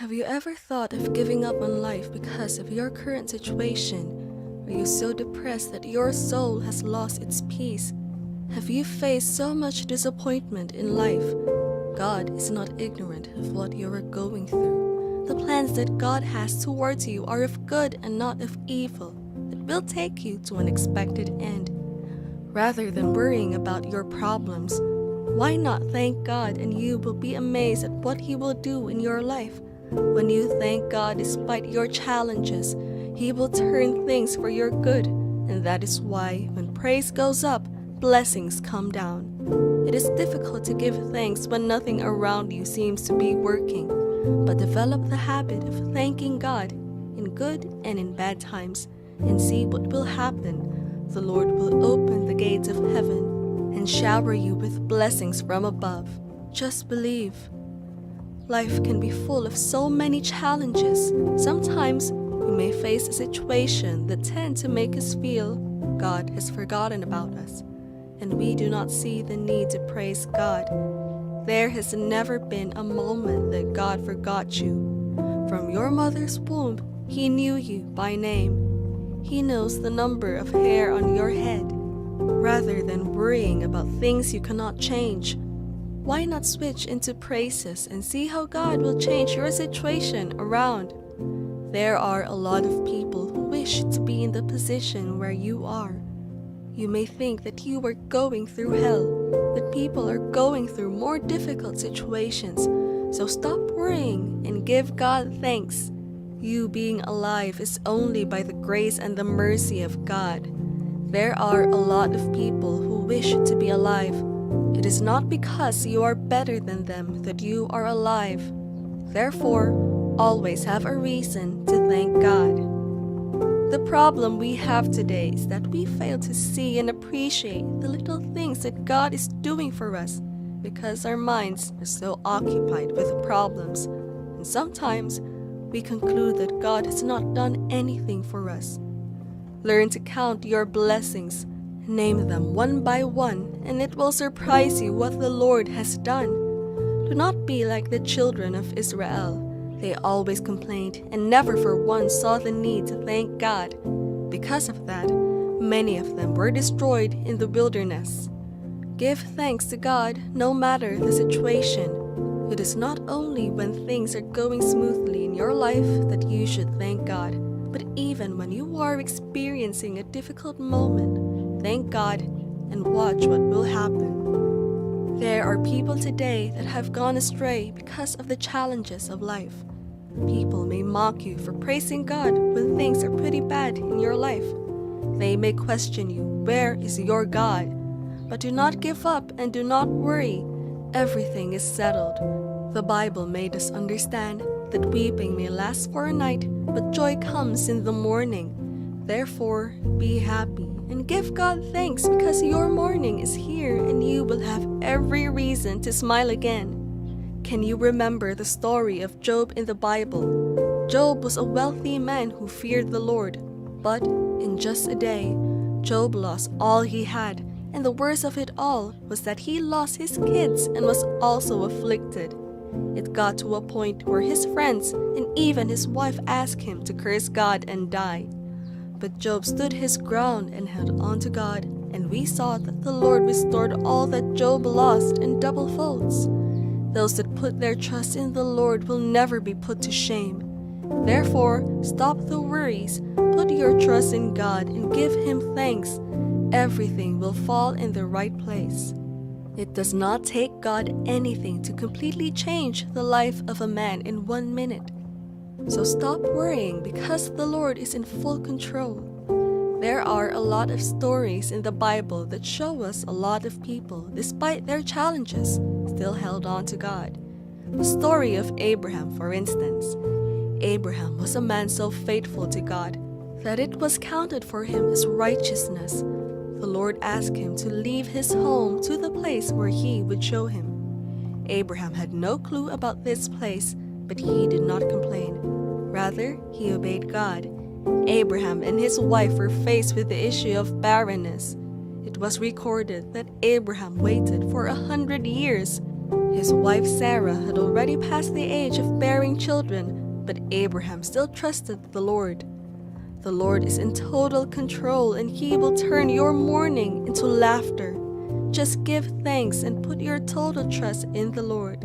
Have you ever thought of giving up on life because of your current situation? Are you so depressed that your soul has lost its peace? Have you faced so much disappointment in life? God is not ignorant of what you are going through. The plans that God has towards you are of good and not of evil, that will take you to an expected end. Rather than worrying about your problems, why not thank God, and you will be amazed at what He will do in your life. When you thank God despite your challenges, He will turn things for your good, and that is why when praise goes up, blessings come down. It is difficult to give thanks when nothing around you seems to be working, but develop the habit of thanking God in good and in bad times, and see what will happen. The Lord will open the gates of heaven and shower you with blessings from above. Just believe. Life can be full of so many challenges. Sometimes we may face a situation that tends to make us feel God has forgotten about us, and we do not see the need to praise God. There has never been a moment that God forgot you. From your mother's womb, He knew you by name. He knows the number of hair on your head. Rather than worrying about things you cannot change, why not switch into praises and see how God will change your situation around? There are a lot of people who wish to be in the position where you are. You may think that you are going through hell, that people are going through more difficult situations, so stop worrying and give God thanks. You being alive is only by the grace and the mercy of God. There are a lot of people who wish to be alive. It is not because you are better than them that you are alive. Therefore, always have a reason to thank God. The problem we have today is that we fail to see and appreciate the little things that God is doing for us because our minds are so occupied with problems, and sometimes we conclude that God has not done anything for us. Learn to count your blessings. Name them one by one, and it will surprise you what the Lord has done. Do not be like the children of Israel. They always complained and never for once saw the need to thank God. Because of that, many of them were destroyed in the wilderness. Give thanks to God no matter the situation. It is not only when things are going smoothly in your life that you should thank God, but even when you are experiencing a difficult moment, thank God and watch what will happen. There are people today that have gone astray because of the challenges of life. People may mock you for praising God when things are pretty bad in your life. They may question you, where is your God? But do not give up and do not worry. Everything is settled. The Bible made us understand that weeping may last for a night, but joy comes in the morning. Therefore, be happy and give God thanks because your morning is here and you will have every reason to smile again. Can you remember the story of Job in the Bible? Job was a wealthy man who feared the Lord, but in just a day, Job lost all he had, and the worst of it all was that he lost his kids and was also afflicted. It got to a point where his friends and even his wife asked him to curse God and die. But Job stood his ground and held on to God, and we saw that the Lord restored all that Job lost in double folds. Those that put their trust in the Lord will never be put to shame. Therefore, stop the worries, put your trust in God, and give Him thanks. Everything will fall in the right place. It does not take God anything to completely change the life of a man in 1 minute. So stop worrying because the Lord is in full control. There are a lot of stories in the Bible that show us a lot of people, despite their challenges, still held on to God. The story of Abraham, for instance. Abraham was a man so faithful to God that it was counted for him as righteousness. The Lord asked him to leave his home to the place where He would show him. Abraham had no clue about this place, but he did not complain. Rather, he obeyed God. Abraham and his wife were faced with the issue of barrenness. It was recorded that Abraham waited for 100 years. His wife Sarah had already passed the age of bearing children, but Abraham still trusted the Lord. The Lord is in total control, and He will turn your mourning into laughter. Just give thanks and put your total trust in the Lord.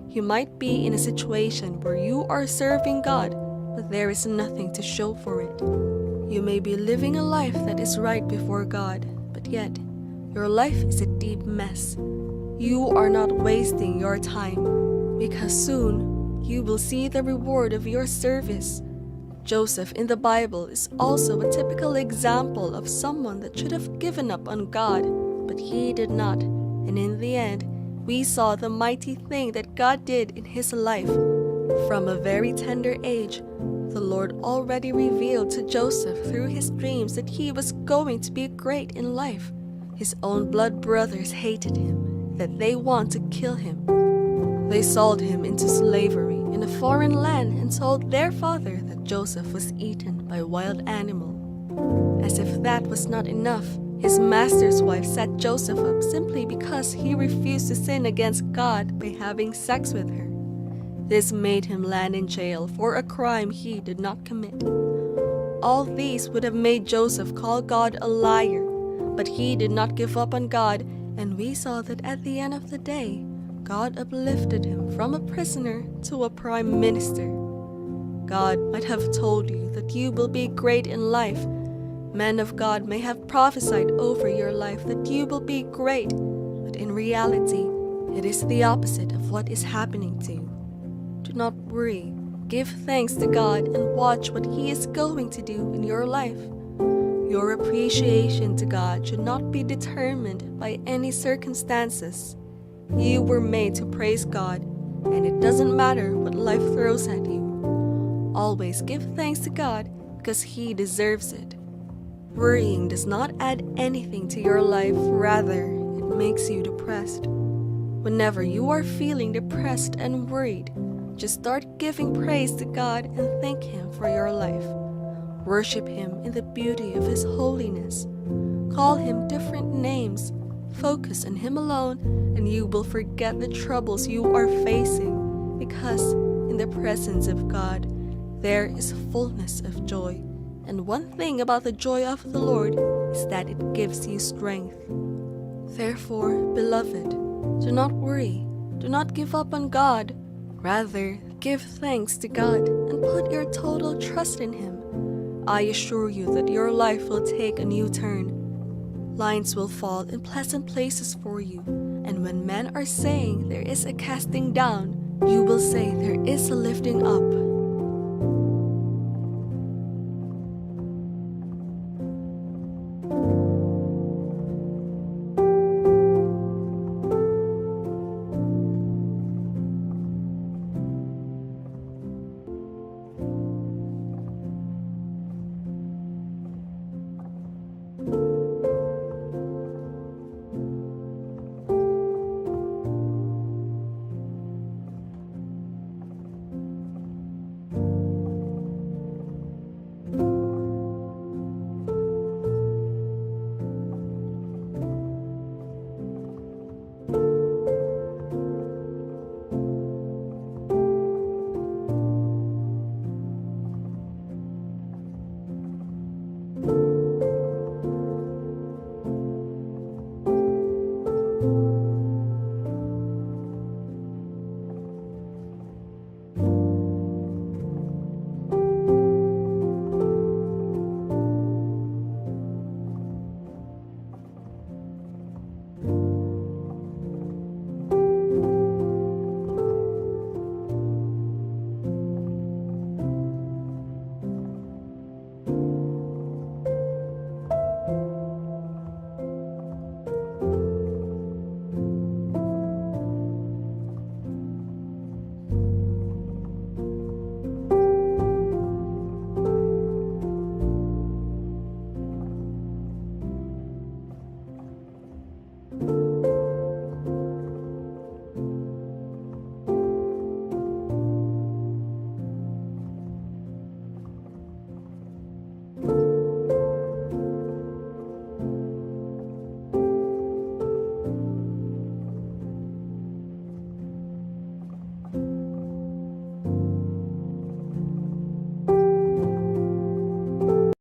You might be in a situation where you are serving God, but there is nothing to show for it. You may be living a life that is right before God, but yet your life is a deep mess. You are not wasting your time, because soon you will see the reward of your service. Joseph in the Bible is also a typical example of someone that should have given up on God, but he did not, and in the end, we saw the mighty thing that God did in his life. From a very tender age, the Lord already revealed to Joseph through his dreams that he was going to be great in life. His own blood brothers hated him, that they want to kill him. They sold him into slavery in a foreign land and told their father that Joseph was eaten by a wild animal. As if that was not enough, his master's wife set Joseph up simply because he refused to sin against God by having sex with her. This made him land in jail for a crime he did not commit. All these would have made Joseph call God a liar, but he did not give up on God, and we saw that at the end of the day, God uplifted him from a prisoner to a prime minister. God might have told you that you will be great in life. Men of God may have prophesied over your life that you will be great, but in reality, it is the opposite of what is happening to you. Do not worry. Give thanks to God and watch what He is going to do in your life. Your appreciation to God should not be determined by any circumstances. You were made to praise God, and it doesn't matter what life throws at you. Always give thanks to God because He deserves it. Worrying does not add anything to your life, rather, it makes you depressed. Whenever you are feeling depressed and worried, just start giving praise to God and thank Him for your life. Worship Him in the beauty of His holiness. Call Him different names. Focus on Him alone, and you will forget the troubles you are facing, because in the presence of God, there is fullness of joy. And one thing about the joy of the Lord is that it gives you strength. Therefore, beloved, do not worry. Do not give up on God. Rather, give thanks to God and put your total trust in Him. I assure you that your life will take a new turn. Lines will fall in pleasant places for you, and when men are saying there is a casting down, you will say there is a lifting up.